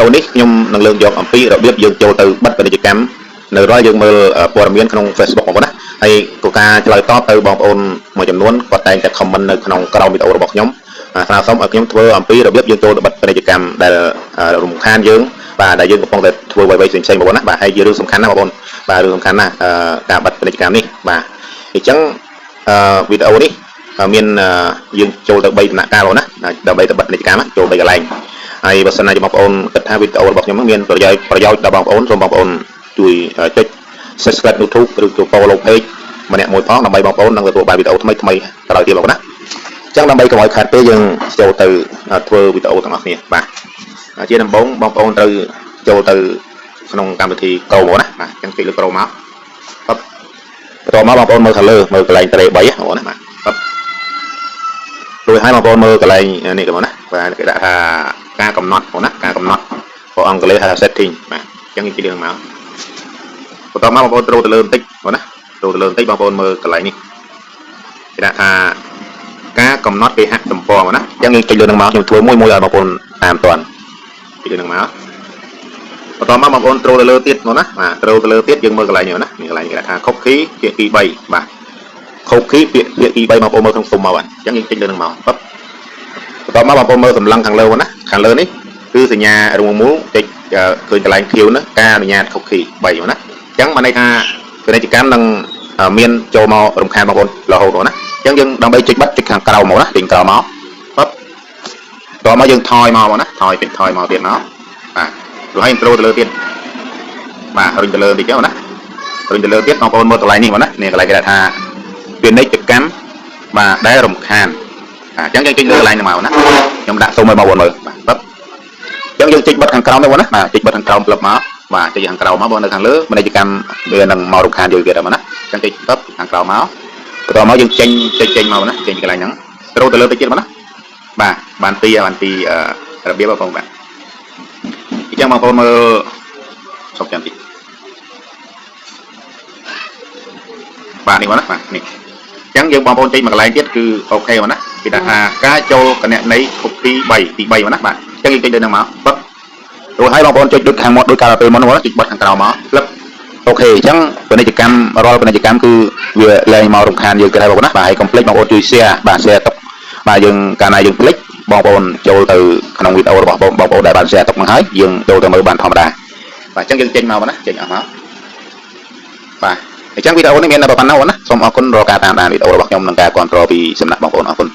អូនេះខ្ញុំនឹងលើកយកអំពីរបៀបយើងចូលទៅបិទពាណិជ្ជកម្មនៅរាល់យើងមើលព័ត៌មានក្នុង Facebook បងប្អូនណាហើយក៏ការឆ្លើយតបទៅបងប្អូនមួយចំនួនគាត់តែងតែ comment នៅក្នុងក្រោមវីដេអូរបស់ខ្ញុំស្នើសុំឲ្យខ្ញុំធ្វើអំពីរបៀបយើងចូលទៅបិទពាណិជ្ជកម្មដែលរំខានយើងបាទដែលយើងកំពុងតែធ្វើអ្វីៗផ្សេងៗបងប្អូនណាបាទហើយជារឿងសំខាន់ណាស់បងប្អូនបាទរឿងសំខាន់ណាស់ការបិទពាណិជ្ជកម្មនេះបាទអញ្ចឹងវីដេអូនេះមានយើងចូលទៅ3ដំណាក់កាលបងណាដើម្បីទៅបិទពាណិជ្ជកម្មចូល3កន្លែងហើយបើសិនណាបងប្អូនគិតថាវីដេអូរបស់ខ្ញុំមានប្រយោជន៍ដល់បងប្អូនសូមបងប្អូនជួយចុច subscribe YouTube ឬក៏ follow page ម្នាក់មួយផងដើម្បីបងប្អូននឹងទទួលបានវីដេអូថ្មីក្រោយទៀតបងប្អូនណាអញ្ចឹងដើម្បីកុំឲ្យខាតពេលយើងចូលទៅធ្វើវីដេអូទាំងអស់គ្នាបាទជាដំបូងបងប្អូនត្រូវចូលទៅក្នុងកម្មវិធី Chrome បងប្អូនណាបាទអញ្ចឹងចុចលើ Chrome មកបន្តមកបងប្អូនមើលខាងលើមើលកន្លែង Tray 3បងប្អូនណាបាទរួចហើយបងប្អូនមើលកន្លែងនេះបងប្អូនណាបាទគេដាក់ថាការកំណត់បងប្អូនណាការកំណត់ពួកអង់គ្លេសហៅថា setting បាទអញ្ចឹងយើងជិះលើមកបន្តមកបងប្អូនត្រូវទៅលើបន្តិចបងប្អូនណាចូលទៅលើបន្តិចបងប្អូនមើលកន្លែងនេះគេដាក់ថាការកំណត់គេហទំព័រមកណាអញ្ចឹងយើងចុចលើនឹងមកខ្ញុំធ្វើមួយឲ្យបងប្អូនតាមតាន់ចុចលើនឹងមកបន្តមកបងប្អូនត្រូវទៅលើទៀតមកណាបាទត្រូវទៅលើទៀតយើងមើលកន្លែងនេះណានេះកន្លែងគេដាក់ថា cookie ភាគី3បាទ cookie ភាគី3បងប្អូនមើលក្នុងស៊ុំមកបាទអញ្ចឹងយើងចុចលើនឹងមកបន្តមកបងប្អូនមើលសម្លឹងខាងលើណាខាងលើនេះគឺសញ្ញារួមមូលចុចឃើញកន្លែងខៀវណាការអនុញ្ញាត cookie 3មកណាអញ្ចឹងបានន័យថាពាណិជ្ជកម្មនឹងមានចូលមករំខានបងប្អូនរហូតណាអញ្ចឹងយើងដើម្បីចុចបិទចុចខាងក្រៅមកណាពេញក្រៅមកតោះមកយើងថយមកណាថយពេញថយមកទៀតមកបាទរួចហើយត្រូវទៅលើទៀតបាទរុញទៅលើតិចណារុញទៅលើទៀតបងប្អូនមើលកន្លែងនេះមកណានេះកន្លែងគេដាក់ថាពាណិជ្ជកម្មបាទដែលរំខានអញ្ចឹងយើងចុចលើកន្លែងនេះមកណាខ្ញុំដាក់ស៊ុំឲ្យបងប្អូនមើលបាទអញ្ចឹងយើងចុចបិទខាងក្រោមនេះបងណាបាទចុចបិទខាងក្រោមផ្លឹបមកបាទចុចខាងក្រោមមកបងនៅខាងលើពាណិជ្ជកម្មវានឹងមករំខានយើងទៀតហ្នឹងណាអញ្ចឹងចុចបិទខាងក្រោមមកបន្តមកយើងចេញមកណាចេញកន្លែងហ្នឹងត្រូវទៅលើតិចទៀតមកណាបាទបានទីរបៀបបងប្អូនបាទអញ្ចឹងបងប្អូនមើលសុំចាំតិចបាទនេះមកណាបាទនេះអញ្ចឹងយើងបងប្អូនចេញមកកន្លែងទៀតគឺអូខេមកណាគេថាការចូលគណនី cookie 3ទី3មកណាបាទអញ្ចឹងយើងចេញទៅនឹងមកបិទរួចហើយបងប្អូនចុចដូចខាងមាត់ដូចកាលពេលមុនហ្នឹងចុចបិទខាងក្រោមមកផ្លឹបអូខេអញ្ចឹងពាណិជ្ជកម្មរាល់ពាណិជ្ជកម្មគឺវាលែងមករំខានយើងទៅហើយបងប្អូនណាបាទហើយកុំភ្លេចបងប្អូនជួយ share បាទ share ទុកបាទយើងកាលណាយើងភ្លេចបងប្អូនចូលទៅក្នុងវីដេអូរបស់បងប្អូនដែលបាន share ទុកហ្នឹងហើយយើងចូលទៅមើលបានធម្មតាបាទអញ្ចឹងយើងចេញមកណាចេញអស់មកបាទអញ្ចឹងវីដេអូនេះមានតែប៉ុណ្ណឹងណាសូមអរគុណរាល់ការតាមដានវីដេអូរបស់ខ្ញុំនិងការគាំទ្រពីសំណាក់បងប្អូនអរគុណ